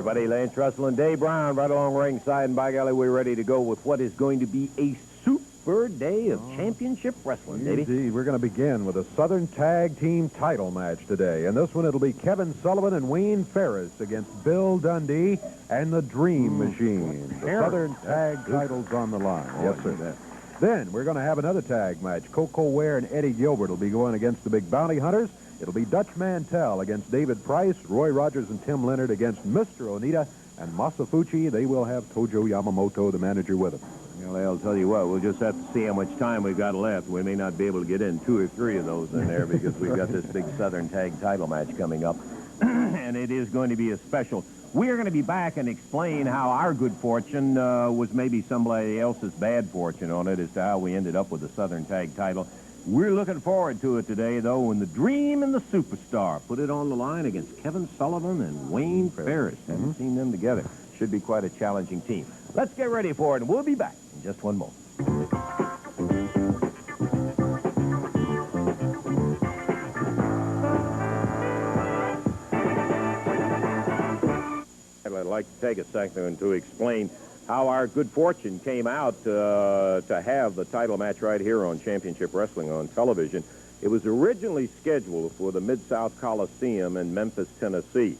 everybody. Lance Russell and Dave Brown right along ringside. And by golly, we're ready to go with what is going to be a super day of championship wrestling, baby. Indeed. We're going to begin with a Southern Tag Team title match today. And this one, it'll be Kevin Sullivan and Wayne Ferris against Bill Dundee and the Dream Machine. The Southern Tag titles on the line. Yes, sir. Then we're going to have another tag match. Koko, Ware, and Eddie Gilbert will be going against the Big Bounty Hunters. It'll be Dutch Mantel against David Price, Roy Rodgers and Tim Leonard against Mr. Onita, and Masa Fuchi. They will have Tojo Yamamoto, the manager, with them. Well, I'll tell you what, we'll just have to see how much time we've got left. We may not be able to get in 2 or 3 of those in there because we've got this big Southern Tag title match coming up. And it is going to be a special. We are going to be back and explain how our good fortune was maybe somebody else's bad fortune on it as to how we ended up with the Southern Tag title. We're looking forward to it today, though, when the Dream and the Superstar put it on the line against Kevin Sullivan and Wayne Ferris. Haven't seen them together. Should be quite a challenging team. Let's get ready for it, and we'll be back in just one moment. I'd like to take a second to explain how our good fortune came out to have the title match right here on Championship Wrestling on television. It was originally scheduled for the Mid-South Coliseum in Memphis, Tennessee.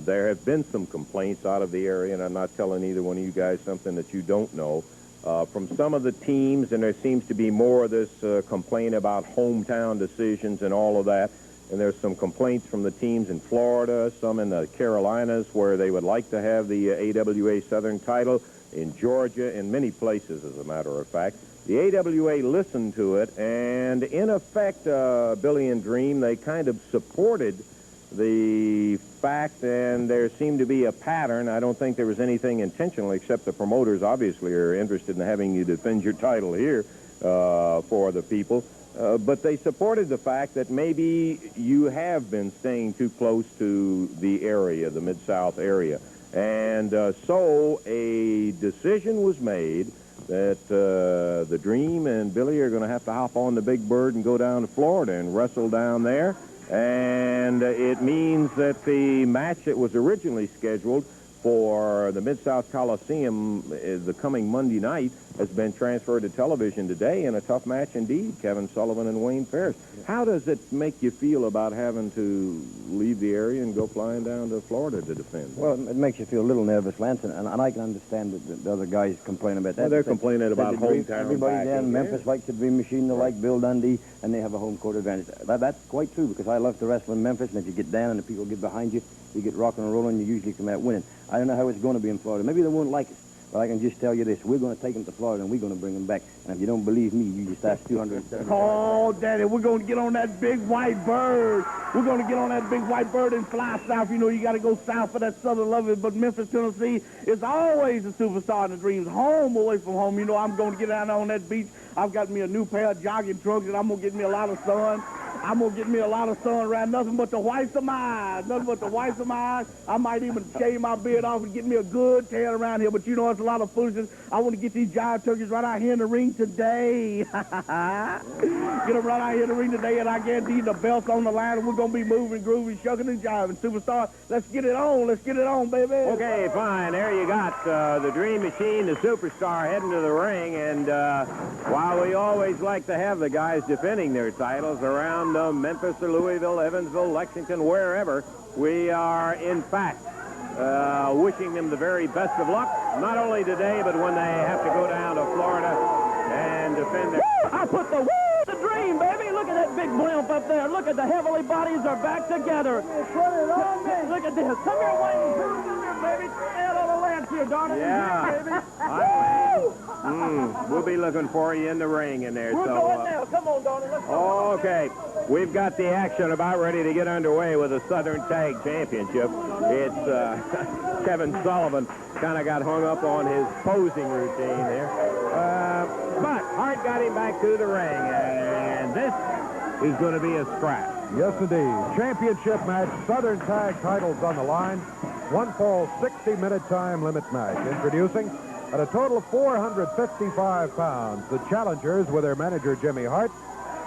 There have been some complaints out of the area, and I'm not telling either one of you guys something that you don't know, from some of the teams, and there seems to be more of this complaint about hometown decisions and all of that. And there's some complaints from the teams in Florida, some in the Carolinas, where they would like to have the AWA Southern title, in Georgia, in many places, as a matter of fact. The AWA listened to it, and in effect, Billy and Dream, they kind of supported the fact, and there seemed to be a pattern. I don't think there was anything intentional, except the promoters obviously are interested in having you defend your title here for the people. But they supported the fact that maybe you have been staying too close to the area, the Mid-South area. And so a decision was made that the Dream and Billy are going to have to hop on the Big Bird and go down to Florida and wrestle down there. And it means that the match that was originally scheduled for the Mid-South Coliseum the coming Monday night has been transferred to television today, in a tough match indeed, Kevin Sullivan and Wayne Ferris. How does it make you feel about having to leave the area and go flying down to Florida to defend? Well, it makes you feel a little nervous, Lance, and I can understand that the other guys complain about that. Well, they're complaining about hometown. Everybody down in Memphis likes the Dream Machine, they like Bill Dundee, and they have a home court advantage. That's quite true, because I love to wrestle in Memphis, and if you get down and the people get behind you, you get rocking and rolling, you usually come out winning. I don't know how it's going to be in Florida. Maybe they won't like us, but I can just tell you this. We're going to take them to Florida, and we're going to bring them back. And if you don't believe me, you just ask 270. Oh, Daddy, we're going to get on that big white bird. We're going to get on that big white bird and fly south. You know, you got to go south for that southern love. But Memphis, Tennessee is always a superstar in the Dreams. Home away from home. You know, I'm going to get down on that beach. I've got me a new pair of jogging trunks, and I'm going to get me a lot of sun. I'm going to get me a lot of sun around, nothing but the whites of my eyes. Nothing but the whites of my eyes. I might even shave my beard off and get me a good tan around here. But you know, it's a lot of foolishness. I want to get these jive turkeys right out here in the ring today. Get them right out here in the ring today, and I guarantee the belt's on the line, and we're going to be moving, grooving, shucking, and jiving. Superstar, let's get it on. Let's get it on, baby. Okay, fine. There you got the Dream Machine, the Superstar, heading to the ring. And while we always like to have the guys defending their titles around Memphis or Louisville, Evansville, Lexington, wherever, we are, in fact, wishing them the very best of luck, not only today, but when they have to go down to Florida and defend their... I put the Dream, baby. Look at that big blimp up there. Look at the heavily bodies are back together. Put it on me. Look at this. Come here, Wayne. Come here, baby. Stand on the Lance here, darling. Yeah. Baby. We'll be looking for you in the ring in there. We're going now. Come on, darling. Let's go. Okay. We've got the action about ready to get underway with the Southern Tag Championship. It's Kevin Sullivan kind of got hung up on his posing routine there. But Hart got him back to the ring, and this is going to be a scrap. Yes, indeed. Championship match, Southern Tag titles on the line. One fall, 60-minute time limit match. Introducing, at a total of 455 pounds, the challengers with their manager, Jimmy Hart.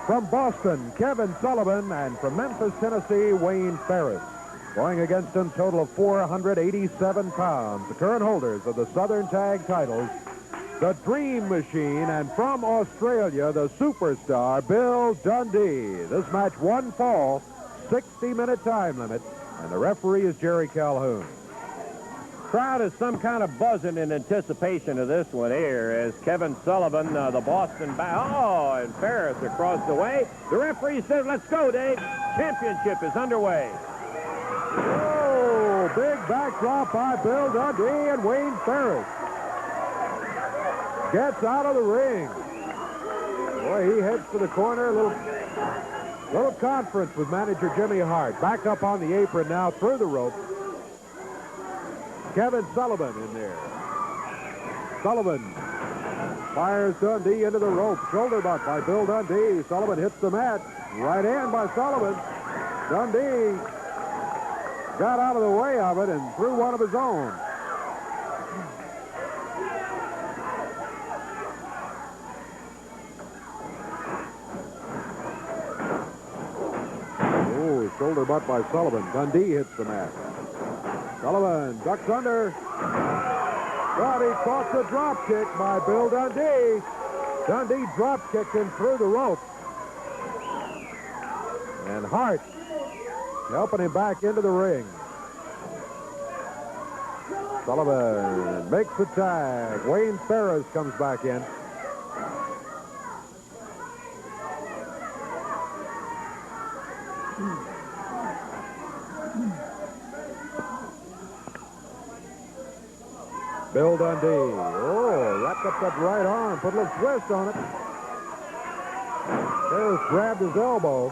From Boston, Kevin Sullivan, and from Memphis, Tennessee, Wayne Ferris. Going against them, total of 487 pounds. The current holders of the Southern Tag titles, the Dream Machine, and from Australia, the superstar, Bill Dundee. This match, one fall, 60-minute time limit, and the referee is Jerry Calhoun. Crowd is some kind of buzzing in anticipation of this one here as Kevin Sullivan, the Boston and Ferris across the way. The referee says, let's go, Dave. Championship is underway. Oh, big backdrop by Bill Dundee, and Wayne Ferris gets out of the ring. Boy, he heads to the corner. A little conference with manager Jimmy Hart. Back up on the apron now, through the rope. Kevin Sullivan in there. Sullivan fires Dundee into the rope. Shoulder butt by Bill Dundee. Sullivan hits the mat. Right hand by Sullivan. Dundee got out of the way of it and threw one of his own. Oh, shoulder butt by Sullivan. Dundee hits the mat. Sullivan ducks under. But he caught the drop kick by Bill Dundee. Dundee drop kicked him through the rope. And Hart helping him back into the ring. Sullivan makes the tag. Wayne Ferris comes back in. Bill Dundee. Oh, wrapped up that right arm. Put a little twist on it. Ferris grabbed his elbow.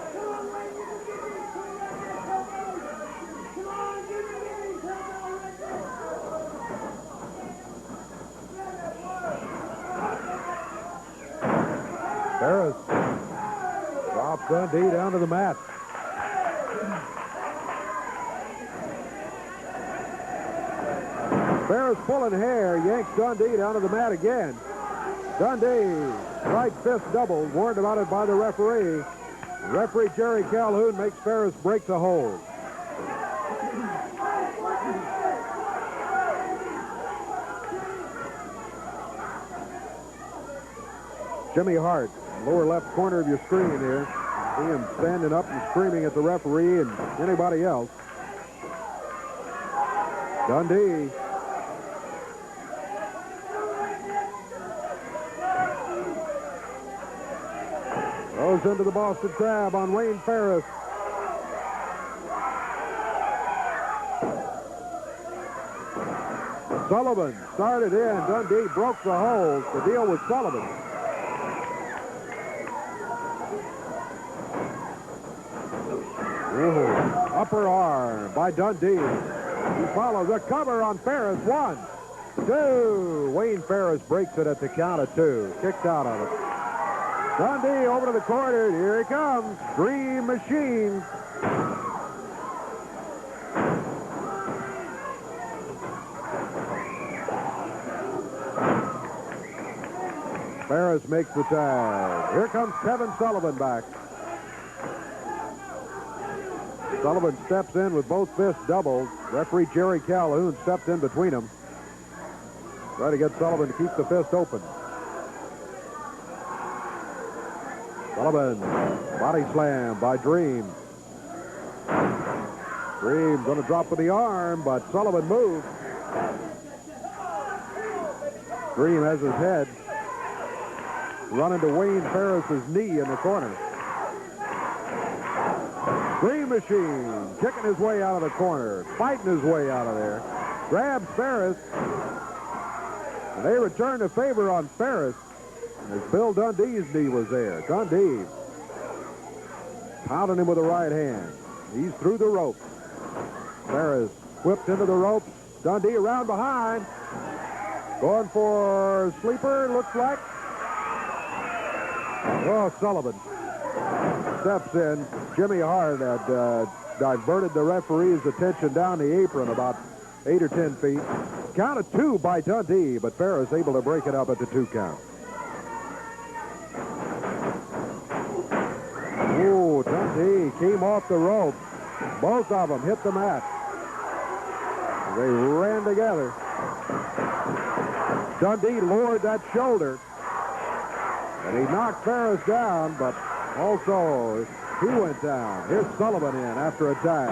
Ferris drops Dundee down to the mat. Ferris pulling hair, yanks Dundee down to the mat again. Dundee, right fist double, warned about it by the referee. Referee Jerry Calhoun makes Ferris break the hold. Jimmy Hart, lower left corner of your screen here. See him standing up and screaming at the referee and anybody else. Dundee. Goes into the Boston Crab on Wayne Ferris. Sullivan started in. Dundee broke the hold to deal with Sullivan. Ooh, upper arm by Dundee. He follows a cover on Ferris. 1, 2. Wayne Ferris breaks it at the count of 2. Kicked out of it. Dundee over to the corner. Here he comes. Dream Machine. Ferris makes the tag. Here comes Kevin Sullivan back. Sullivan steps in with both fists doubled. Referee Jerry Calhoun stepped in between them. Try to get Sullivan to keep the fist open. Sullivan, body slam by Dream. Dream going to drop with the arm, but Sullivan moved. Dream has his head running to Wayne Ferris's knee in the corner. Dream Machine kicking his way out of the corner, fighting his way out of there. Grabs Ferris. And they return the favor on Ferris. As Bill Dundee's knee was there. Dundee pounding him with the right hand. He's through the ropes. Ferris whipped into the ropes. Dundee around behind. Going for sleeper, looks like. Oh, Sullivan steps in. Jimmy Hart had diverted the referee's attention down the apron about 8 or 10 feet. Count of 2 by Dundee, but Ferris able to break it up at the 2 count. Oh, Dundee came off the rope. Both of them hit the mat. They ran together. Dundee lowered that shoulder. And he knocked Ferris down, but also he went down. Here's Sullivan in after a tag.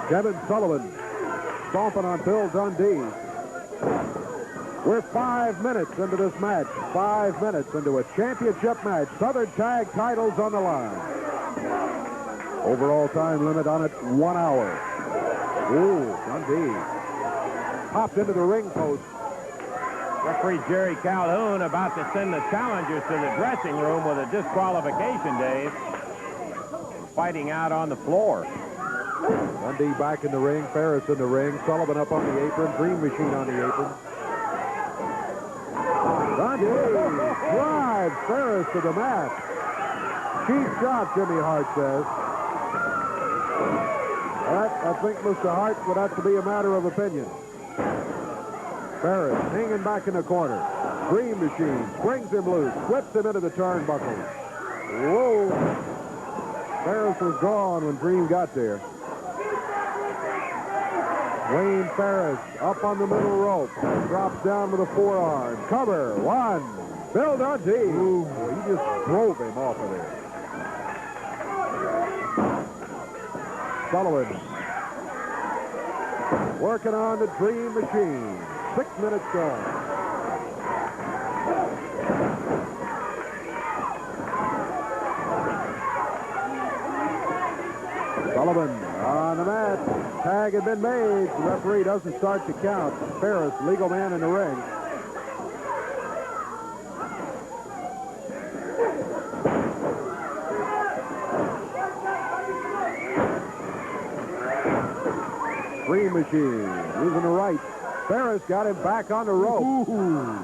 Kevin Sullivan stomping on Bill Dundee. We're 5 minutes into this match. 5 minutes into a championship match. Southern Tag titles on the line. Overall time limit on it, 1 hour. Ooh, Dundee popped into the ring post. Referee Jerry Calhoun about to send the challengers to the dressing room with a disqualification, Dave. Fighting out on the floor. Dundee back in the ring, Ferris in the ring, Sullivan up on the apron, Dream Machine on the apron. Dundee drives Ferris to the mat. Cheap shot, Jimmy Hart says. I think Mr. Hart would have to be a matter of opinion. Ferris hanging back in the corner. Dream Machine springs him loose, whips him into the turnbuckle. Whoa! Ferris was gone when Dream got there. Wayne Ferris up on the middle rope. Drops down with a forearm. Cover. One. Bill Dundee. Ooh, he just drove him off of there. Sullivan working on the Dream Machine. 6 minutes gone. Sullivan on the mat. Tag had been made. The referee doesn't start the count. Ferris, legal man in the ring. Dream Machine using the right. Ferris got him back on the rope. Ooh.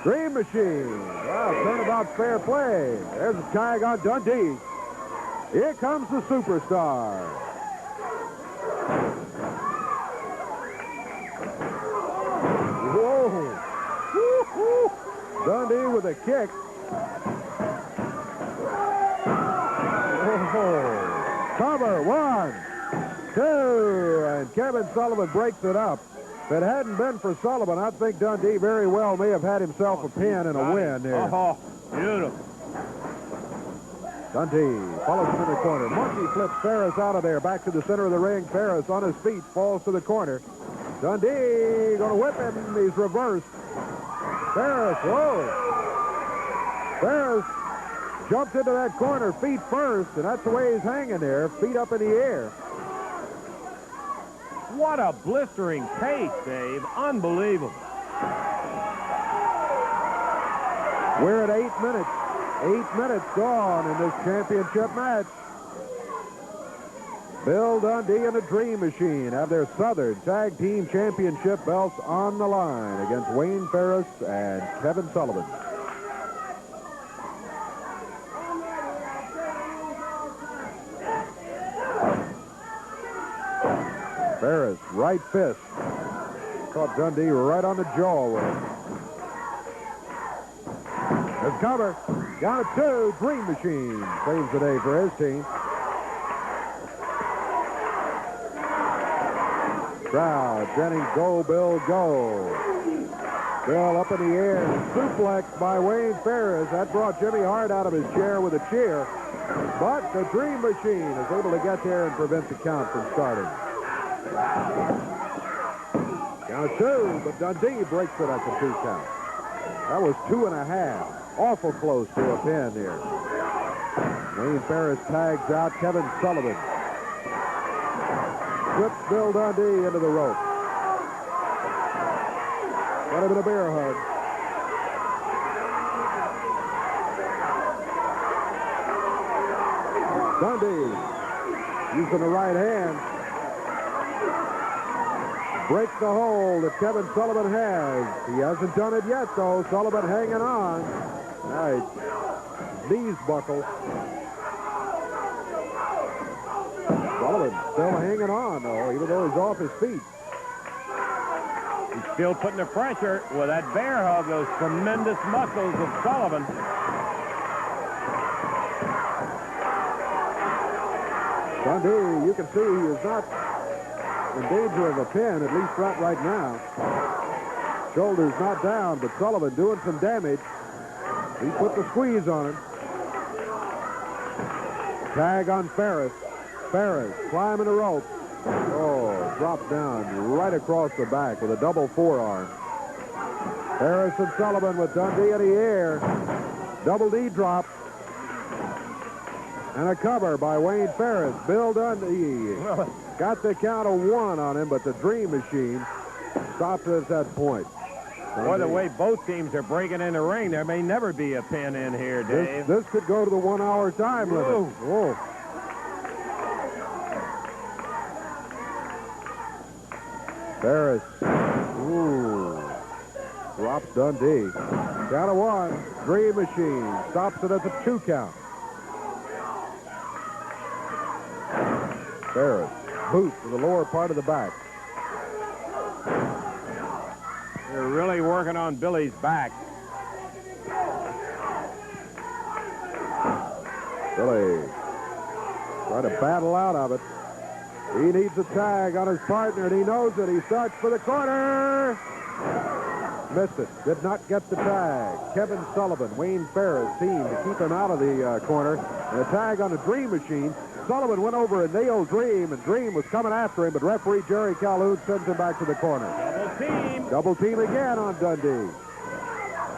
Dream Machine. Wow, turnabout fair play. There's a tag on Dundee. Here comes the superstar. Whoa. Woo-hoo. Dundee with a kick. Oh. Cover. 1, 2. And Kevin Sullivan breaks it up. If it hadn't been for Sullivan, I think Dundee very well may have had himself a pin and a win there. Oh, beautiful. Dundee follows him in the corner. Monkey flips Ferris out of there. Back to the center of the ring. Ferris on his feet falls to the corner. Dundee going to whip him. He's reversed. Ferris, whoa. Ferris jumped into that corner feet first, and that's the way he's hanging there, feet up in the air. What a blistering pace, Dave. Unbelievable. We're at 8 minutes. 8 minutes gone in this championship match. Bill Dundee and the Dream Machine have their Southern Tag Team Championship belts on the line against Wayne Ferris and Kevin Sullivan. Ferris, right fist. Caught Dundee right on the jaw with it. There's cover. Down at 2. Dream Machine saves the day for his team. Crowd chanting, "Go, Bill, go." Bill up in the air. Suplex by Wayne Ferris. That brought Jimmy Hart out of his chair with a cheer. But the Dream Machine is able to get there and prevent the count from starting. Count 2, but Dundee breaks it at the 2 count. That was 2.5. Awful close to a pin here. Wayne Ferris tags out Kevin Sullivan. Flips Bill Dundee into the rope. Got him in a bear hug. Dundee using the right hand. Breaks the hold that Kevin Sullivan has. He hasn't done it yet, though. Sullivan hanging on. All right. Knees buckle. Sullivan Sullivan still hanging on, though, even though he's off his feet. He's still putting the pressure with that bear hug, those tremendous muscles of Sullivan. Dundee, you can see he is not in danger of a pin, at least right now. Shoulders not down, but Sullivan doing some damage. He put the squeeze on him. Tag on Ferris. Ferris climbing the rope. Oh, dropped down right across the back with a double forearm. Ferris and Sullivan with Dundee in the air. Double D drop. And a cover by Wayne Ferris. Bill Dundee got the count of 1 on him, but the Dream Machine stopped at that point. Boy, the way both teams are breaking in the ring, there may never be a pin in here, Dave. This could go to the 1-hour time limit. Whoa. Ferris. Ooh. Drops Dundee. Count of 1. Dream Machine stops it at the 2 count. Ferris. Boot to the lower part of the back. They're really working on Billy's back. Billy trying to battle out of it. He needs a tag on his partner, and he knows it. He starts for the corner. Missed it. Did not get the tag. Kevin Sullivan, Wayne Ferris team to keep him out of the corner. And a tag on the Dream Machine. Sullivan went over and nailed Dream, and Dream was coming after him, but referee Jerry Calhoun sends him back to the corner. Double team. Double team again on Dundee.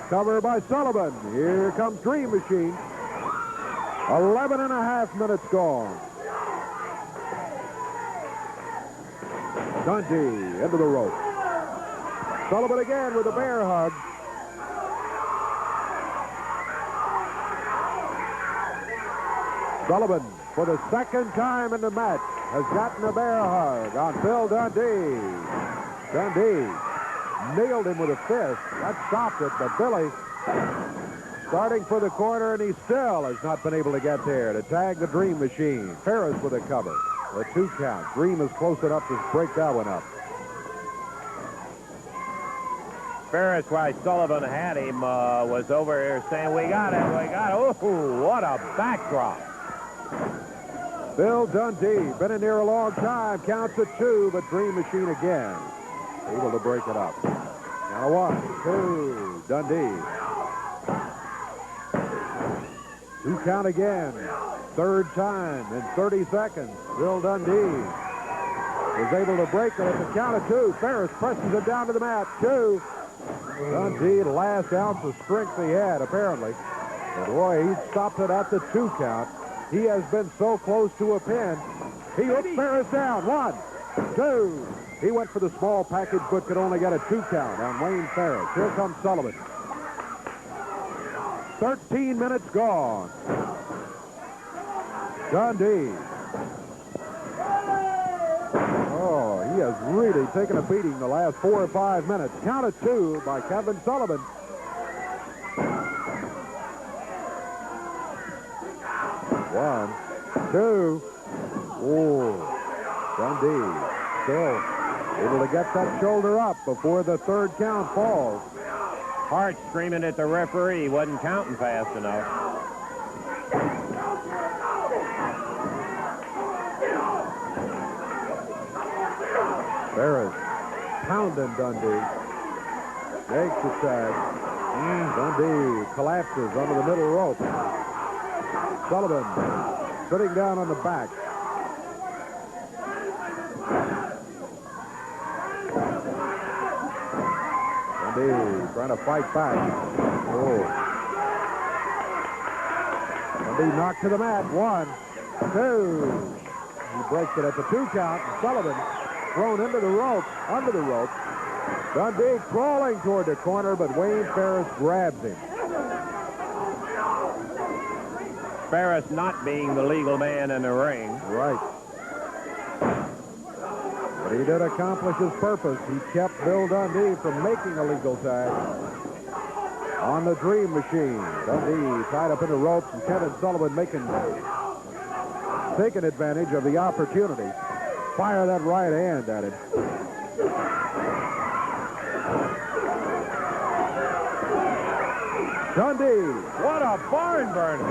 Cover by Sullivan. Here comes Dream Machine. 11 and a half minutes gone. Dundee into the rope. Sullivan again with a bear hug. Sullivan, for the second time in the match, has gotten a bear hug on Bill Dundee. Dundee nailed him with a fist. That stopped it, but Billy starting for the corner, and he still has not been able to get there to tag the Dream Machine. Ferris with a cover. A 2 count. Dream is close enough to break that one up. Ferris, while Sullivan had him, was over here saying, we got it, we got it. Oh, what a backdrop. Bill Dundee, been in there a long time, counts at 2, but Dream Machine again, able to break it up. Now 1, 2, Dundee. 2 count again, 3rd time in 30 seconds. Bill Dundee was able to break it at the count of 2. Ferris presses it down to the mat, 2. Dundee, the last ounce of strength he had, apparently. But boy, he stopped it at the 2 count. He has been so close to a pin. He hit Ferris down. 1, 2. He went for the small package, but could only get a 2 count on Wayne Ferris. Here comes Sullivan. 13 minutes gone. Dundee. Oh, he has really taken a beating the last 4 or 5 minutes. Count of 2 by Kevin Sullivan. 1, 2. Oh, Dundee still able to get that shoulder up before the 3rd count falls. Hart screaming at the referee. He wasn't counting fast enough. Ferris pounding Dundee. Takes the tag. Dundee collapses under the middle rope. Sullivan sitting down on the back. Dundee trying to fight back. Oh. Dundee knocked to the mat. 1, 2. He breaks it at the 2 count. Sullivan thrown into the rope, under the rope. Dundee crawling toward the corner, but Wayne Ferris grabs him. Ferris not being the legal man in the ring. Right. But he did accomplish his purpose. He kept Bill Dundee from making a legal tag on the Dream Machine. Dundee tied up in the ropes, and Kevin Sullivan making taken advantage of the opportunity. Fire that right hand at him. Dundee, what a barn burner.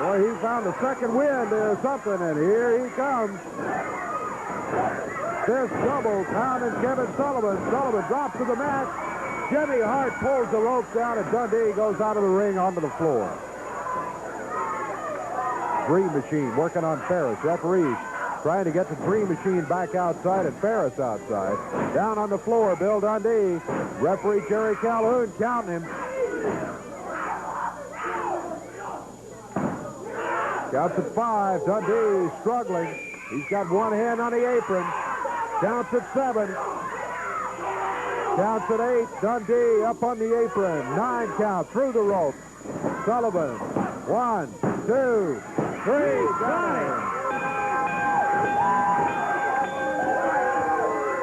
Boy, he found the second wind or something, and here he comes. This double pounding Kevin Sullivan. Sullivan drops to the mat. Jimmy Hart pulls the ropes down, and Dundee goes out of the ring onto the floor. Dream Machine working on Ferris. Referees trying to get the Dream Machine back outside and Ferris outside. Down on the floor, Bill Dundee. Referee Jerry Calhoun counting him. Counts at 5. Dundee struggling. He's got one hand on the apron. Counts at 7. Counts at 8. Dundee up on the apron. 9 count through the rope. Sullivan. 1, 2, 3. Got it.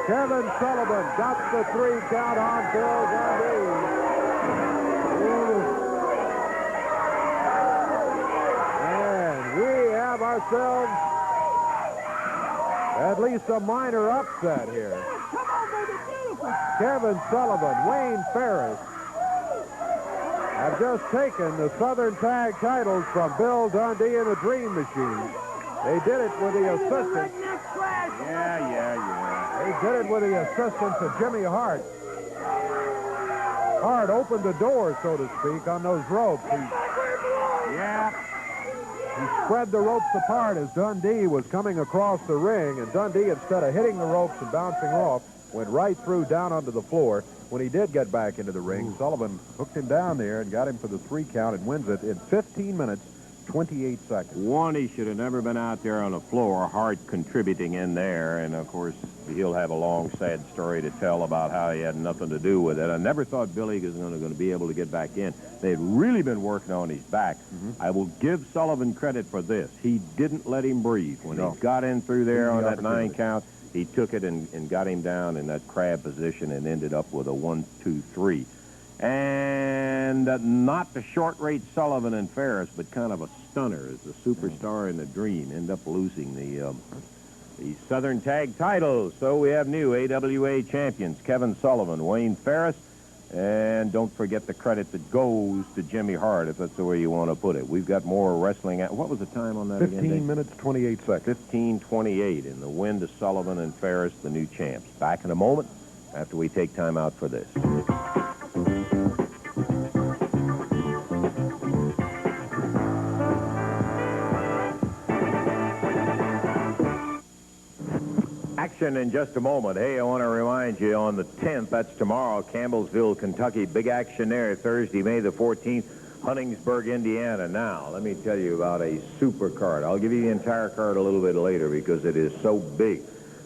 Kevin Sullivan got the 3 count on Bill Dundee. Ourselves at least a minor upset here. Kevin Sullivan, Wayne Ferris have just taken the Southern Tag titles from Bill Dundee and the Dream Machine. They did it with the assistance. They did it with the assistance of Jimmy Hart. Hart opened the door, so to speak, on those ropes. He spread the ropes apart as Dundee was coming across the ring, and Dundee, instead of hitting the ropes and bouncing off, went right through down onto the floor. When he did get back into the ring, Sullivan hooked him down there and got him for the 3 count and wins it in 15 minutes, 28 seconds. One, he should have never been out there on the floor. Hart contributing in there, and of course, he'll have a long, sad story to tell about how he had nothing to do with it. I never thought Billy was going to be able to get back in. They'd really been working on his back. I will give Sullivan credit for this. He didn't let him breathe. When he got in through there on that 9 count, he took it and got him down in that crab position and ended up with a 1, 2, 3. And not the short-rate Sullivan and Ferris, but kind of a stunner as the superstar and the Dream end up losing the Southern Tag titles. So we have new AWA champions, Kevin Sullivan, Wayne Ferris, and don't forget the credit that goes to Jimmy Hart, if that's the way you want to put it. We've got more wrestling. What was the time on that again? 15 minutes, 28 seconds. 15:28 in the win to Sullivan and Ferris, the new champs. Back in a moment after we take time out for this. Action in just a moment. Hey, I want to remind you, on the 10th, that's tomorrow, Campbellsville, Kentucky. Big action there Thursday, May the 14th, Huntingsburg, Indiana. Now, let me tell you about a super card. I'll give you the entire card a little bit later because it is so big.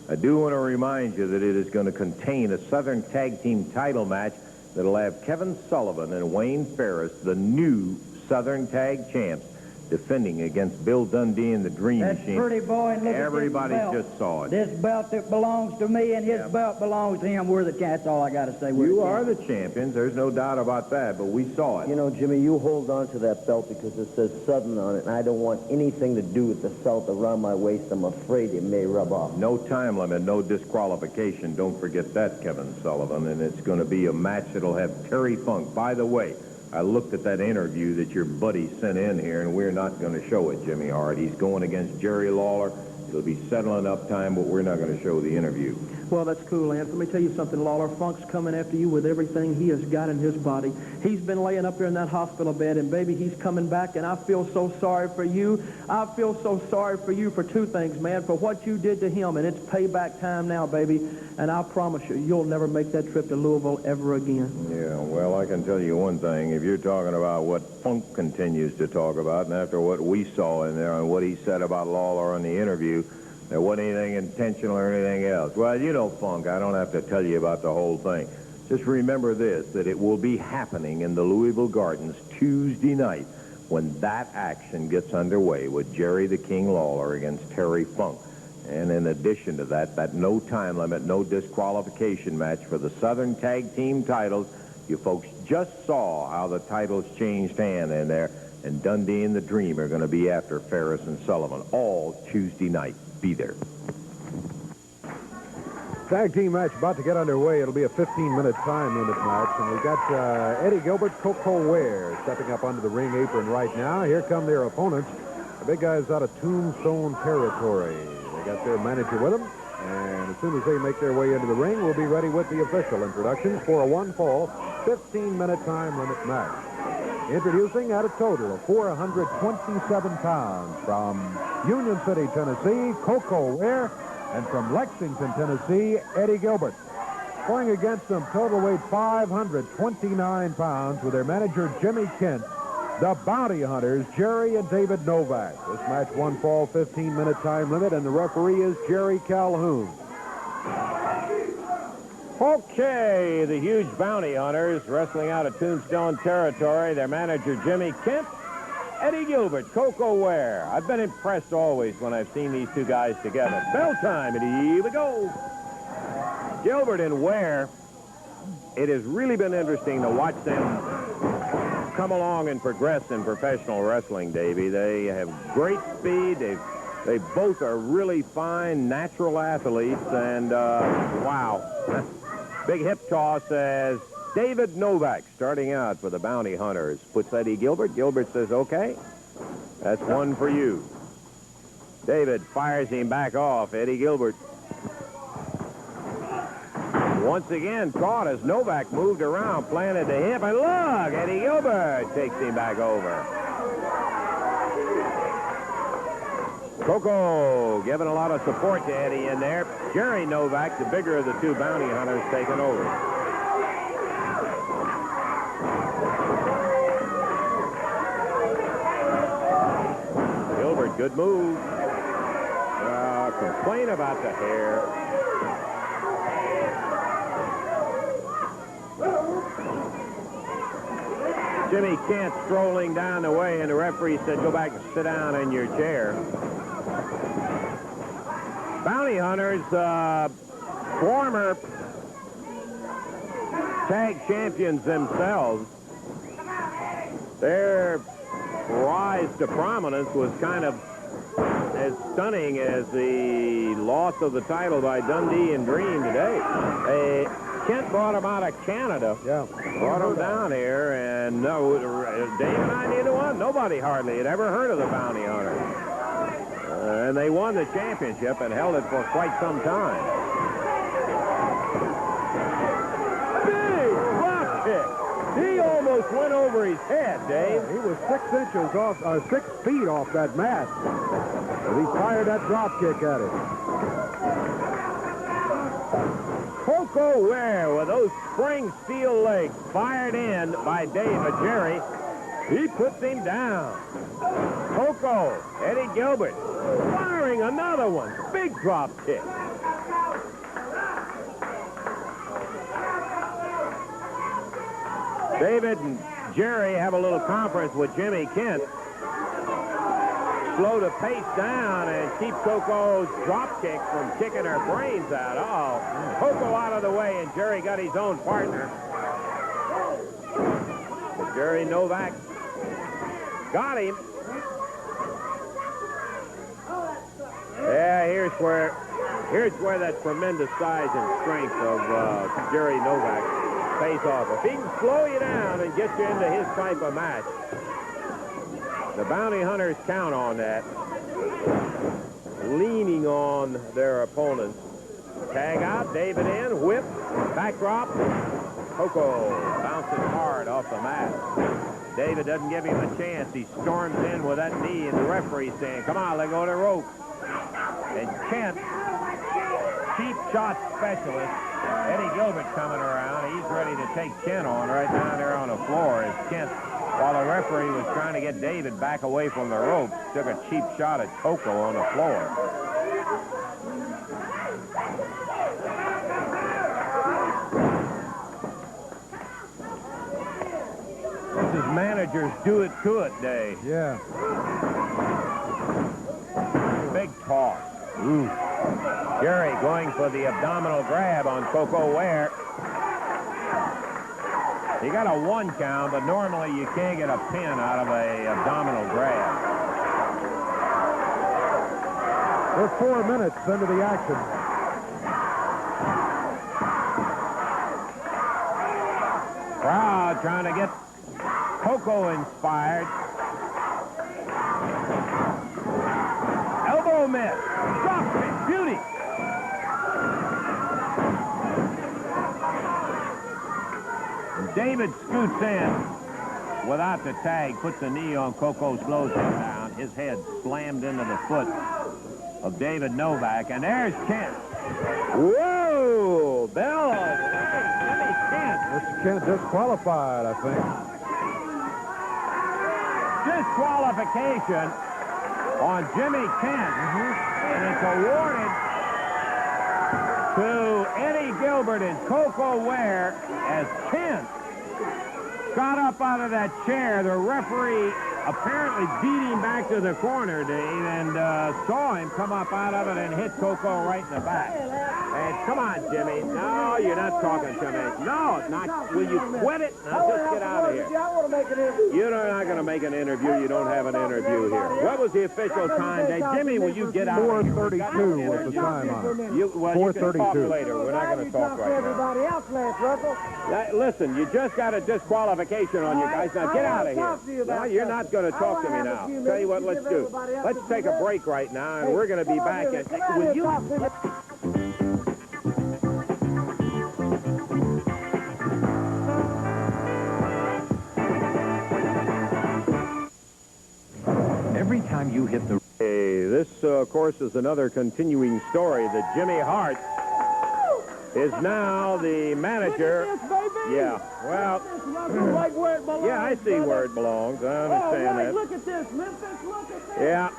I do want to remind you that it is going to contain a Southern Tag Team title match that'll have Kevin Sullivan and Wayne Ferris, the new Southern Tag champs, defending against Bill Dundee and the Dream Machine. That's pretty, boy. And look Everybody at this belt. just saw it. This belt that belongs to me and his belt belongs to him. We're the champs. That's all I got to say. You are the champions. There's no doubt about that, but we saw it. You know, Jimmy, you hold on to that belt because it says Southern on it, and I don't want anything to do with the South around my waist. I'm afraid it may rub off. No time limit, no disqualification. Don't forget that, Kevin Sullivan. And it's going to be a match that'll have Terry Funk. By the way, I looked at that interview that your buddy sent in here, and we're not going to show it, Jimmy Hart. He's going against Jerry Lawler. It'll be settling up time, but we're not going to show the interview. Well, that's cool, Lance. Let me tell you something, Lawler. Funk's coming after you with everything he has got in his body. He's been laying up there in that hospital bed, and, baby, he's coming back, and I feel so sorry for you. I feel so sorry for you for 2 things, man, for what you did to him, and it's payback time now, baby, and I promise you, you'll never make that trip to Louisville ever again. Yeah, well, I can tell you one thing. If you're talking about what Funk continues to talk about, and after what we saw in there and what he said about Lawler in the interview, there wasn't anything intentional or anything else. Well, you know, Funk, I don't have to tell you about the whole thing. Just remember this, that it will be happening in the Louisville Gardens Tuesday night when that action gets underway with Jerry the King Lawler against Terry Funk. And in addition to that, that no time limit, no disqualification match for the Southern Tag Team titles. You folks just saw how the titles changed hand in there. And Dundee and the Dream are going to be after Ferris and Sullivan all Tuesday night. Be there. Tag team match about to get underway. It'll be a 15-minute time limit match. And we've got Eddie Gilbert, Koko Ware stepping up onto the ring apron right now. Here come their opponents. The big guys out of Tombstone territory. They got their manager with them. And as soon as they make their way into the ring, we'll be ready with the official introductions for a one-fall, 15-minute time limit match. Introducing at a total of 427 pounds from Union City, Tennessee, Koko Ware, and from Lexington, Tennessee, Eddie Gilbert. Going against them, total weight 529 pounds with their manager, Jimmy Kent, the Bounty Hunters, Jerry and David Novak. This match one fall, 15-minute time limit, and the referee is Jerry Calhoun. Okay, the huge Bounty Hunters wrestling out of Tombstone territory. Their manager, Jimmy Kent, Eddie Gilbert, Koko Ware. I've been impressed always when I've seen these two guys together. Bell time, and here we go. Gilbert and Ware, it has really been interesting to watch them come along and progress in professional wrestling, Davey. They have great speed. They both are really fine, natural athletes, and wow. Big hip toss as David Novak, starting out for the Bounty Hunters, puts Eddie Gilbert. Gilbert says, okay, that's one for you. David fires him back off. Eddie Gilbert once again caught as Novak moved around, planted the hip, and look, Eddie Gilbert takes him back over. Koko giving a lot of support to Eddie in there. Jerry Novak, the bigger of the two Bounty Hunters, taking over. Gilbert, good move. Complain about the hair. Jimmy Kent strolling down the way, and the referee said, go back and sit down in your chair. Bounty Hunters, former tag champions themselves. Their rise to prominence was kind of as stunning as the loss of the title by Dundee and Dream today. Kent brought them out of Canada. Yeah. Brought them down here, and no, Dave and I, neither one. Nobody hardly had ever heard of the Bounty Hunters. And they won the championship and held it for quite some time. Big drop kick. He almost went over his head, Dave. He was 6 feet off that mat. But he fired that drop kick at it. Koko Ware with those spring steel legs fired in by David Jerry. He puts him down. Koko, Eddie Gilbert, firing another one. Big drop kick. David and Jerry have a little conference with Jimmy Kent. Slow the pace down and keep Koko's drop kick from kicking her brains out. Oh, Koko out of the way, and Jerry got his own partner. But Jerry Novak got him. Yeah, here's where that tremendous size and strength of Jerry Novak pays off. If he can slow you down and get you into his type of match, the Bounty Hunters count on that, leaning on their opponents. Tag out, David in, whip, backdrop. Koko bounces hard off the mat. David doesn't give him a chance. He storms in with that knee, and the referee's saying, come on, let go of the rope. And Kent, cheap shot specialist, Eddie Gilbert coming around. He's ready to take Kent on right down there on the floor as Kent, while the referee was trying to get David back away from the ropes, took a cheap shot at Koko on the floor. This is manager's do-it-to-it day. Yeah. Big toss. Ooh. Jerry going for the abdominal grab on Koko Ware. He got a 1 count, but normally you can't get a pin out of a abdominal grab. We're 4 minutes into the action. Crowd trying to get Koko inspired. Elbow miss. Drop kick. Beauty. David scoots in without the tag, puts a knee on Koko, slows him down. His head slammed into the foot of David Novak, and there's Kent. Whoa! Bell! Jimmy Kent. Mr. Kent disqualified, I think. Disqualification on Jimmy Kent, and it's awarded to Eddie Gilbert and Koko Ware as Kent got up out of that chair. The referee apparently beat him back to the corner, Dave, and saw him come up out of it and hit Koko right in the back. Hey, come on, Jimmy. No, you're not talking to me. No, not. Will you quit it? Now just get out of here. You're not going to make an interview. You don't have an interview here. What was the official time, Dave? Jimmy, will you get out of here? 4:32 was the time on it. You can talk 4:32. later. We're not going to talk right now. Listen, you just got a disqualification on you guys. Now get out of here. No, you're not going to talk to me now. Tell you what, let's do. Let's take a break right now, and we're going to be back. Will you? Every time you hit the... Hey, this, of course, is another continuing story that Jimmy Hart is now the manager. Yeah, well, yeah, I see where it belongs. I understand that. Look at this, Memphis, look at this. Yeah.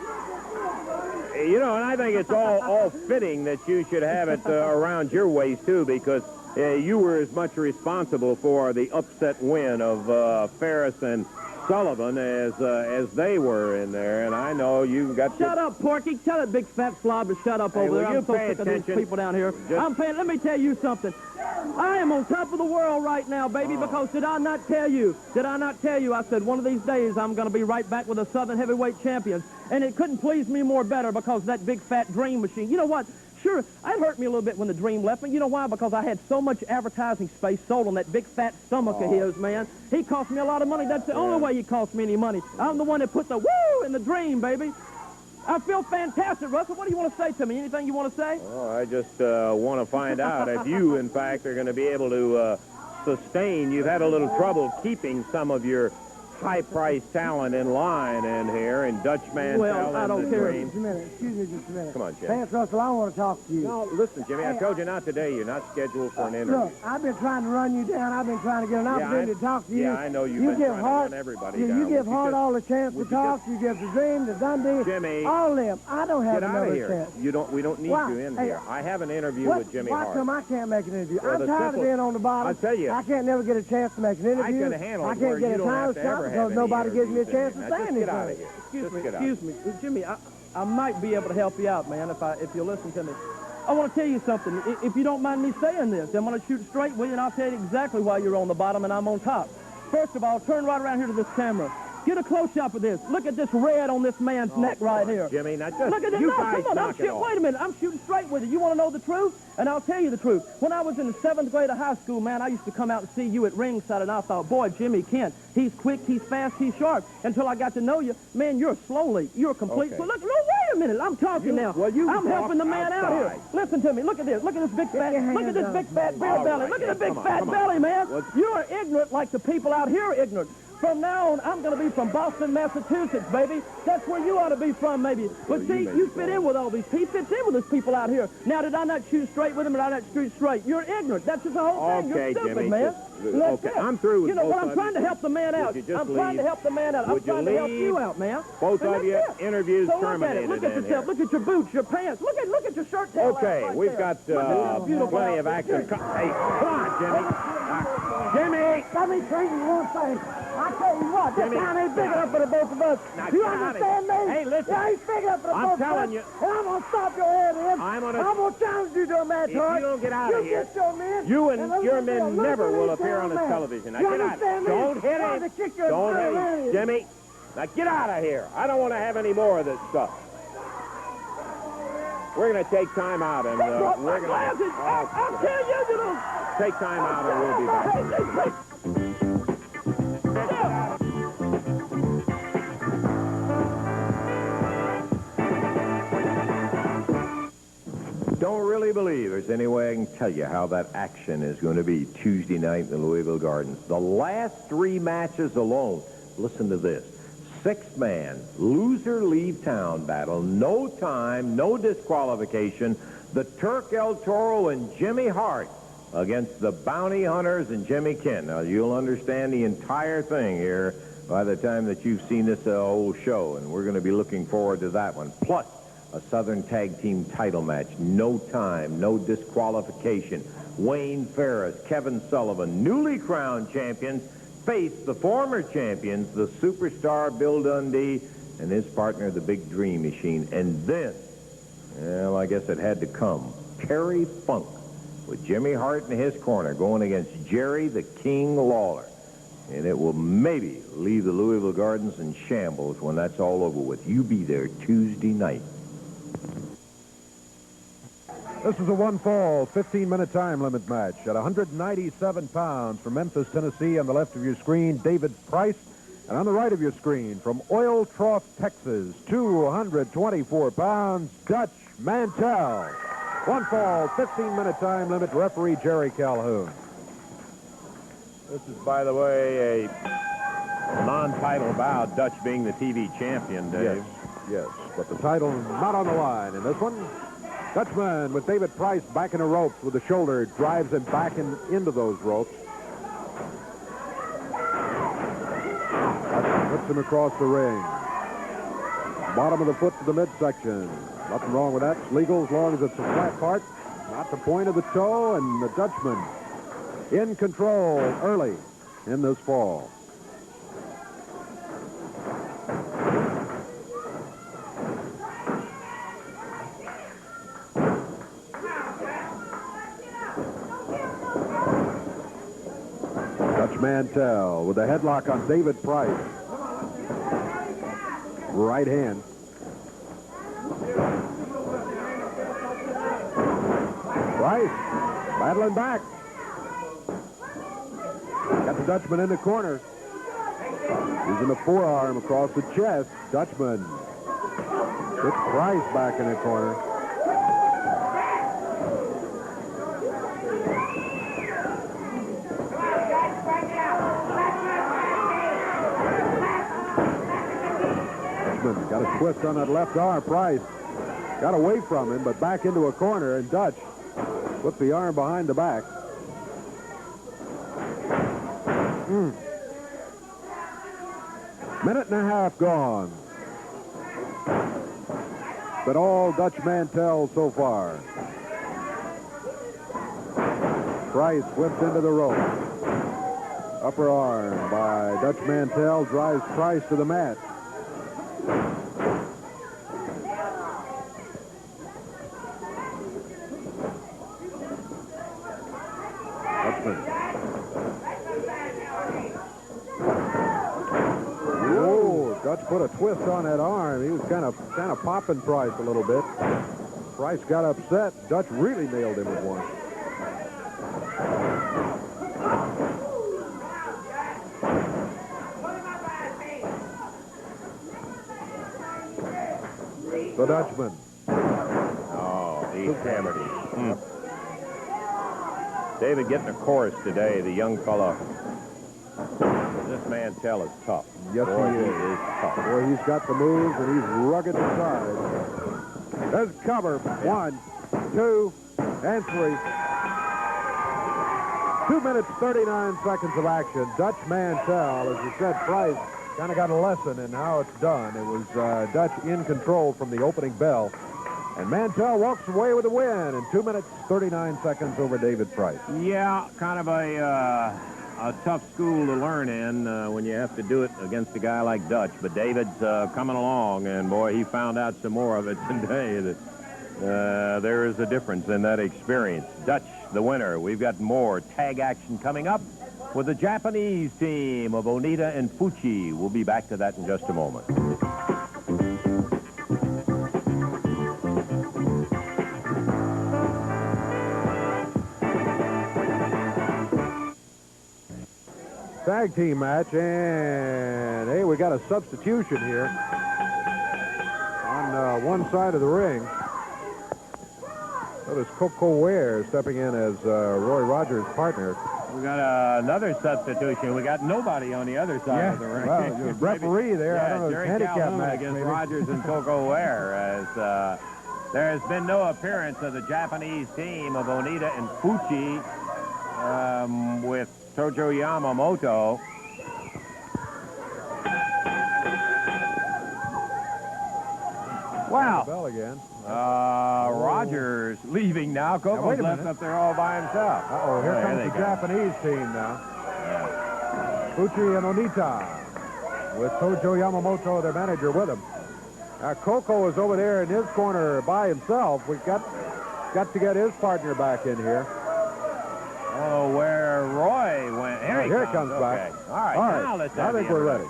You know, and I think it's all fitting that you should have it around your waist, too, because you were as much responsible for the upset win of Ferris and Sullivan as they were in there, and I know you got Shut up, Porky. Tell that big fat slob to shut up over there. I'm so sick of these people down here. I'm paying. Let me tell you something. I am on top of the world right now, baby, because did I not tell you? I said one of these days I'm going to be right back with the Southern Heavyweight Champions, and it couldn't please me more better because that big fat dream machine. You know what? Sure, it hurt me a little bit when the dream left me. You know why? Because I had so much advertising space sold on that big fat stomach of his, man. He cost me a lot of money. That's the only way he cost me any money. I'm the one that put the woo in the dream, baby. I feel fantastic, Russell. What do you want to say to me? Anything you want to say? Well, I just want to find out if you, in fact, are going to be able to sustain. You've had a little trouble keeping some of your high-priced talent in line in here, and Dutch Mantel. Well, I don't care. Just a minute. Excuse me just a minute. Come on, Jimmy. Vance Russell, I want to talk to you. No, listen, Jimmy, I told you not today. You're not scheduled for an interview. Look, I've been trying to run you down. I've been trying to get an opportunity to talk to you. Yeah, I know you've been trying to run everybody down. You give Hart all the chance to talk. You give the Dream, the Dundee, Jimmy, all of them. I don't have get out of another here. chance. We don't need you in here. I have an interview with Jimmy Hart. Why come I can't make an interview? Well, I'm tired of being on the bottom. I'll tell you. I can't never get a chance to make an interview. I can handle it. I can't get a time shot because nobody gives me a chance to say anything. Get out of here. Excuse me. Jimmy, I might be able to help you out, man, if you'll listen to me. I want to tell you something. If you don't mind me saying this, I'm going to shoot straight with you, and I'll tell you exactly why you're on the bottom and I'm on top. First of all, turn right around here to this camera. Get a close-up of this. Look at this red on this man's neck right here. Jimmy, not just look at this. you No, guys come on. knock it off. Wait a minute. I'm shooting straight with you. You want to know the truth? And I'll tell you the truth. When I was in the 7th grade of high school, man, I used to come out and see you at ringside, and I thought, boy, Jimmy Kent, he's quick, he's fast, he's sharp. Until I got to know you, man, you're complete. Okay. But look, wait a minute. I'm talking now. I'm helping the man out here. Listen to me. Look at this. Look at this big fat. Look at this big fat beer belly. Look at the big fat belly, man. You are ignorant like the people out here are ignorant. From now on, I'm going to be from Boston, Massachusetts, baby. That's where you ought to be from, maybe. But see, you fit in with all these people. He fits in with these people out here. Now, did I not shoot straight with him? Did I not shoot straight? You're ignorant. That's just the whole thing. Okay, You're stupid, Jimmy, man. okay, I'm through with you know both what? I'm of trying you. to help the man out. Would you just I'm trying to leave? help the man out. I'm Would you trying to help leave? you out, man. Both And of you, that's it. interviews So terminated look at in yourself. here. Look at your boots, your pants. Look at your shirt tail. Okay, right we've there. got Look at this beautiful plenty of outfit. action. Hey, come on, Jimmy. Jimmy! Let me tell you one thing. I tell you what, this Jimmy, town ain't big enough for the both of us. Now, You get out of understand me? here. Hey, listen. You ain't big enough for the I'm both of us. telling you. And I'm going to stop your head in. I'm gonna challenge you to a match, If Hart. you don't get out of You here, get your men. you and those your will be a men never will liberty appear on this man. television. Now You get out. understand me? Don't hit Trying him. to kick your Don't drill hit in. him. Jimmy, now get out of here. I don't want to have any more of this stuff. We're going to take time out, and we're going to... I'll tell you, you know. Take time out, and we'll be back. Don't really believe there's any way I can tell you how that action is going to be Tuesday night in the Louisville Gardens. The last 3 matches alone, listen to this. 6-man, loser leave town battle, no time, no disqualification. The Turk El Toro and Jimmy Hart against the Bounty Hunters and Jimmy Kent. Now, you'll understand the entire thing here by the time that you've seen this whole show, and we're going to be looking forward to that one. Plus, a Southern Tag Team title match. No time, no disqualification. Wayne Ferris, Kevin Sullivan, newly crowned champions, face the former champions, the superstar Bill Dundee and his partner, the Big Dream Machine. And then, well, I guess it had to come. Terry Funk with Jimmy Hart in his corner going against Jerry the King Lawler. And it will maybe leave the Louisville Gardens in shambles when that's all over with. You be there Tuesday night. This is a one-fall, 15-minute time limit match at 197 pounds from Memphis, Tennessee. On the left of your screen, David Price. And on the right of your screen, from Oil Trough, Texas, 224 pounds, Dutch Mantel. One fall, 15-minute time limit, referee Jerry Calhoun. This is, by the way, a non-title bout, Dutch being the TV champion, Dave. Yes, but the title not on the line in this one. Dutchman with David Price back in the ropes with the shoulder, drives him back into those ropes. Puts him across the ring. Bottom of the foot to the midsection. Nothing wrong with that. It's legal as long as it's a flat part, not the point of the toe, and the Dutchman in control early in this fall. Dutch Mantel with a headlock on David Price. Right hand. Price battling back. Got the Dutchman in the corner. Using the forearm across the chest. Dutchman gets Price back in the corner. Dutchman got a twist on that left arm. Price got away from him, but back into a corner, and Dutch put the arm behind the back. Minute and a half gone. But all Dutch Mantel so far. Price flips into the rope. Upper arm by Dutch Mantel drives Price to the mat. Dutch put a twist on that arm. He was kind of popping Price a little bit. Price got upset. Dutch really nailed him with one. The Dutchman. Oh, he hammered him. David getting a chorus today, the young fella. This Mantel is tough. Yes, Boy, he is. tough. Boy, he's got the moves, and he's rugged inside. There's cover. 1, 2, and 3. 2 minutes, 39 seconds of action. Dutch Mantel, as you said, Price kind of got a lesson in how it's done. It was Dutch in control from the opening bell. And Mantel walks away with a win in 2 minutes, 39 seconds over David Price. Yeah, kind of a a tough school to learn in when you have to do it against a guy like Dutch. But David's coming along, and boy, he found out some more of it today. That there is a difference in that experience. Dutch, the winner. We've got more tag action coming up with the Japanese team of Onita and Fuchi. We'll be back to that in just a moment. Tag team match, and hey, we got a substitution here on one side of the ring. So does Koko Ware stepping in as Roy Rodgers' partner. We got another substitution. We got nobody on the other side of the ring. Well, the referee there, I don't know, Jerry handicap Calhoun match against maybe. Rodgers and Koko Ware, as there has been no appearance of the Japanese team of Onita and Fuchi with Tojo Yamamoto. Wow. Bell again. Rodgers leaving now. Koko's left up there all by himself. Uh-oh, here comes the Japanese team now. Fuchi and Onita with Tojo Yamamoto, their manager, with him. Koko is over there in his corner by himself. We've got to get his partner back in here. Oh, where Roy went. Here he comes back. All right, now let's I think we're ready.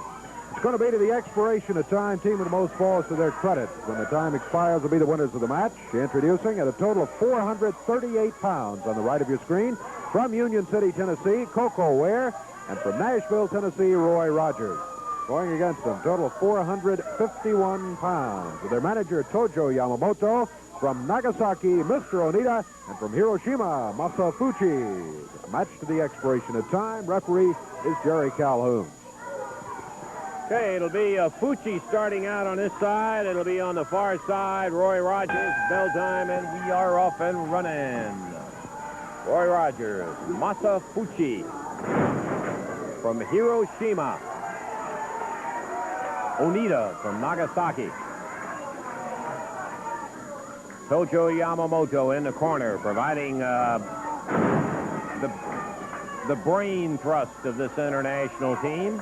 It's going to be to the expiration of time. Team with the most falls to their credit. When the time expires, will be the winners of the match. Introducing at a total of 438 pounds on the right of your screen. From Union City, Tennessee, Koko Ware. And from Nashville, Tennessee, Roy Rodgers. Going against them, total of 451 pounds. With their manager, Tojo Yamamoto. From Nagasaki, Mr. Onita. And from Hiroshima, Masa Fuchi. Match to the expiration of time. Referee is Jerry Calhoun. Okay, it'll be Fuchi starting out on this side. It'll be on the far side, Roy Rodgers, bell time, and we are off and running. Roy Rodgers, Masa Fuchi. From Hiroshima. Onita from Nagasaki. Tojo Yamamoto in the corner, providing the brain thrust of this international team.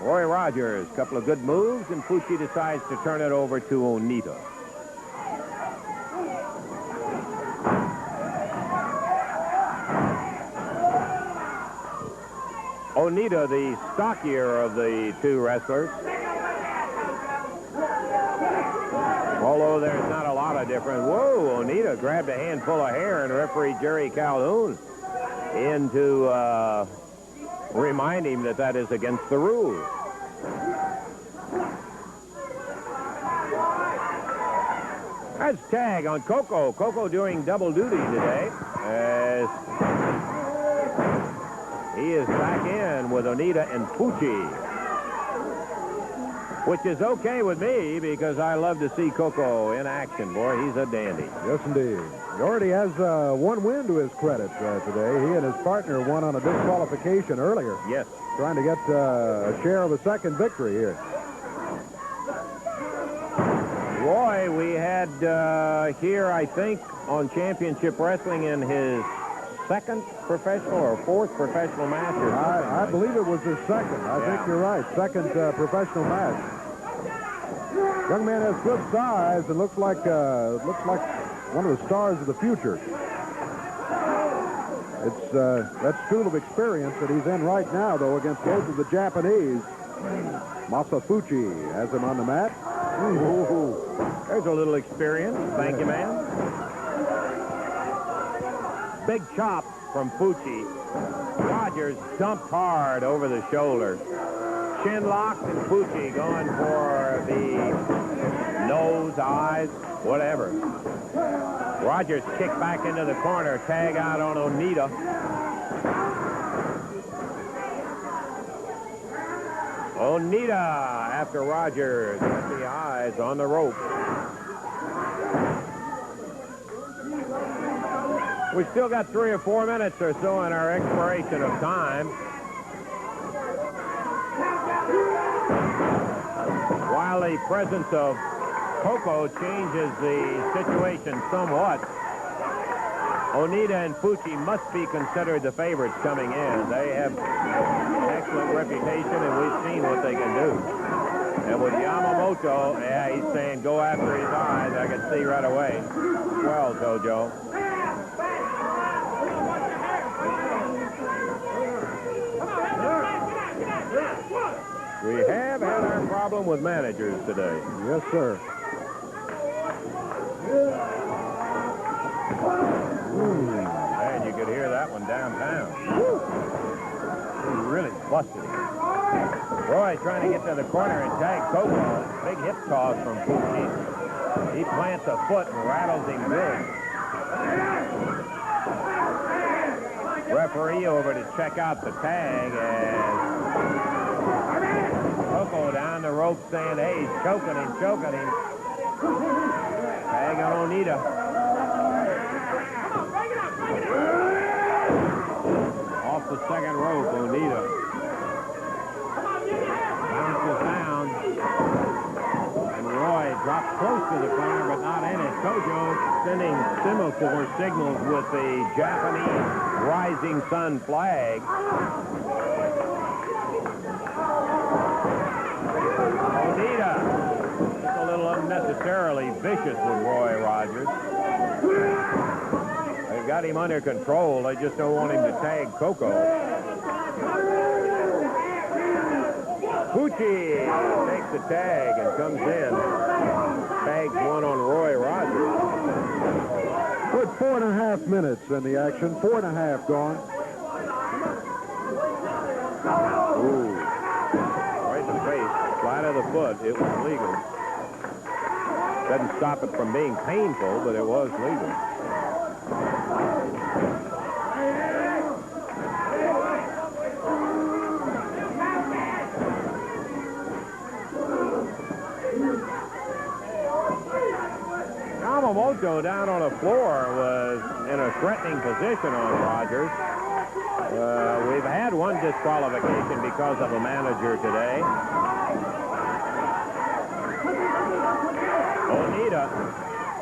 Roy Rodgers, a couple of good moves, and Fuchi decides to turn it over to Onita. Onita, the stockier of the two wrestlers. Although there's not a lot of difference. Whoa, Onita grabbed a handful of hair and referee Jerry Calhoun in to remind him that that is against the rules. That's tag on Koko. Koko doing double duty today as he is back in with Onita and Fuchi, which is okay with me because I love to see Koko in action. Boy, he's a dandy. Yes, indeed. He already has one win to his credit today. He and his partner won on a disqualification earlier. Yes. Trying to get a share of a second victory here. Roy, we had here, I think, on Championship Wrestling in his second professional or fourth professional match. Or I believe it was his second. I think you're right. Second professional match. Young man has good size and looks like one of the stars of the future. It's that school of experience that he's in right now, though, against both of the Japanese. Masa Fuchi has him on the mat. Ooh. There's a little experience. Thank you, man. Big chop from Fuchi. Rodgers dumped hard over the shoulder. Chin locked, and Fuchi going for the nose, eyes, whatever. Rodgers kicked back into the corner. Tag out on Onita. Onita after Rodgers with the eyes on the rope. We still got 3 or 4 minutes or so in our expiration of time. While the presence of Koko changes the situation somewhat. Onita and Fuchi must be considered the favorites coming in. They have an excellent reputation, and we've seen what they can do. And with Yamamoto, yeah, he's saying go after his eyes. I can see right away. Well, Tojo. We have had our problem with managers today. Yes, sir. And you could hear that one downtown. He really busted him. Roy trying to get to the corner and tag Koko. Big hip toss from Fuchi. He plants a foot and rattles him good. Referee over to check out the tag as Koko down the rope saying, hey, he's choking him. Tag on Onita. Off the second rope, Onita. Bounces down. And Roy drops close to the corner, but not in it. Tojo sending semaphore signals with the Japanese rising sun flag. Onita. Just a little unnecessarily vicious with Roy Rodgers. They've got him under control. They just don't want him to tag Koko. Fuchi takes the tag and comes in. Tags one on Roy Rodgers. Good 4.5 minutes in the action. 4.5 gone. Ooh. Right in the face. Flat of the foot. It was legal. Doesn't stop it from being painful, but it was legal. Yamamoto down on the floor was in a threatening position on Rodgers. We've had one disqualification because of a manager today. Onita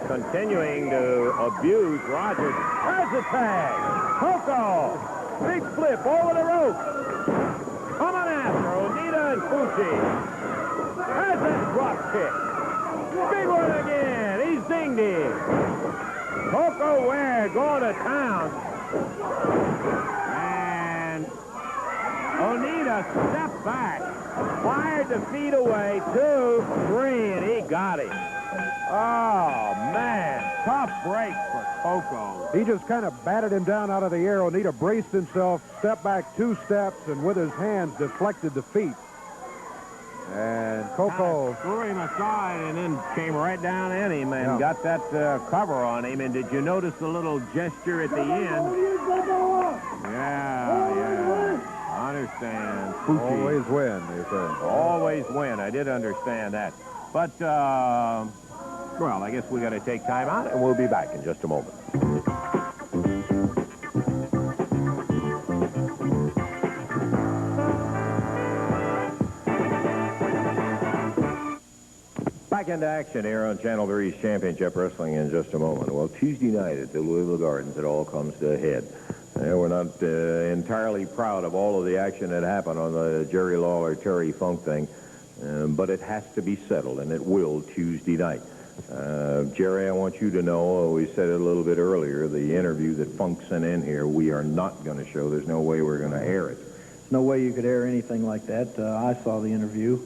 continuing to abuse Rodgers. There's the tag. Koko. Big flip over the rope. Coming after Onita and Fuchi. There's that drop kick. Big one again. He's dinged him. Koko Ware going to town. And Onita stepped back. Fired the feet away. 2, 3, and he got him. Oh, man. Tough break for Koko. He just kind of batted him down out of the air. Onita braced himself, stepped back 2 steps, and with his hands deflected the feet. And Koko threw him aside and then came right down at him and got that cover on him. And did you notice the little gesture at the end? Yeah. I understand. Fuchi. Always win, they say. Always win. I did understand that. But, well, I guess we got to take time out, and we'll be back in just a moment. Back into action here on Channel 3's Championship Wrestling in just a moment. Well, Tuesday night at the Louisville Gardens, it all comes to a head. We're not entirely proud of all of the action that happened on the Jerry Lawler-Terry Funk thing, but it has to be settled, and it will Tuesday night. Jerry, I want you to know, we said it a little bit earlier, the interview that Funk sent in here, we are not going to show. There's no way we're going to air it. There's no way you could air anything like that. I saw the interview.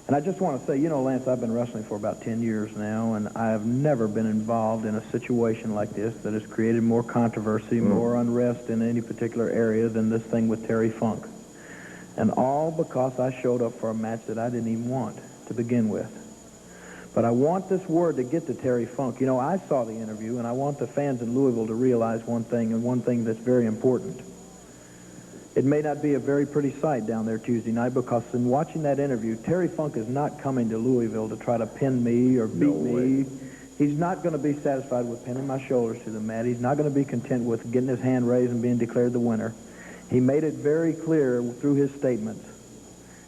And I just want to say, you know, Lance, I've been wrestling for about 10 years now, and I have never been involved in a situation like this that has created more controversy, more unrest in any particular area than this thing with Terry Funk. And all because I showed up for a match that I didn't even want to begin with. But I want this word to get to Terry Funk. You know, I saw the interview, and I want the fans in Louisville to realize one thing, and one thing that's very important. It may not be a very pretty sight down there Tuesday night, because in watching that interview, Terry Funk is not coming to Louisville to try to pin me or beat me. He's not going to be satisfied with pinning my shoulders to the mat. He's not going to be content with getting his hand raised and being declared the winner. He made it very clear through his statements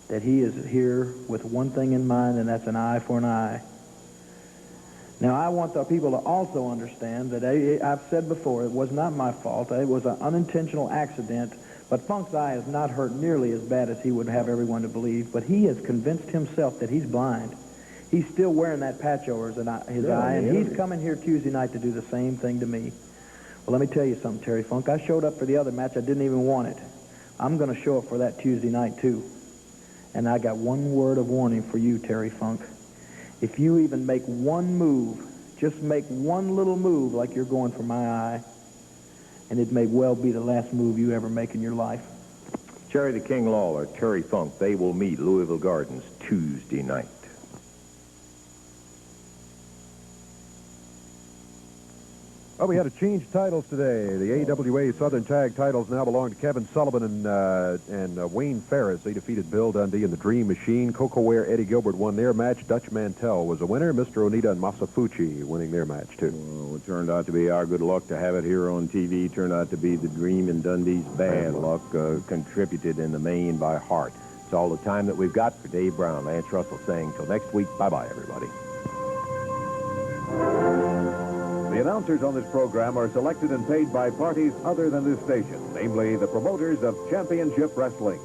that he is here with one thing in mind, and that's an eye for an eye. Now, I want the people to also understand that I've said before, it was not my fault. It was an unintentional accident. But Funk's eye is not hurt nearly as bad as he would have everyone to believe. But he has convinced himself that he's blind. He's still wearing that patch over his eye, and he's coming here Tuesday night to do the same thing to me. Well, let me tell you something, Terry Funk. I showed up for the other match. I didn't even want it. I'm going to show up for that Tuesday night, too. And I got one word of warning for you, Terry Funk. If you even make one move, just make one little move like you're going for my eye, and it may well be the last move you ever make in your life. Jerry the King Lawler, Terry Funk, they will meet Louisville Gardens Tuesday night. Well, we had to change titles today. The AWA Southern Tag titles now belong to Kevin Sullivan and Wayne Ferris. They defeated Bill Dundee and the Dream Machine. Koko, Ware, Eddie Gilbert won their match. Dutch Mantel was a winner. Mr. Onita and Masa Fuchi winning their match, too. Well, it turned out to be our good luck to have it here on TV. Turned out to be the Dream and Dundee's bad luck, contributed in the main by Hart. It's all the time that we've got for Dave Brown. Lance Russell saying, till next week, bye-bye, everybody. The announcers on this program are selected and paid by parties other than this station, namely the promoters of championship wrestling.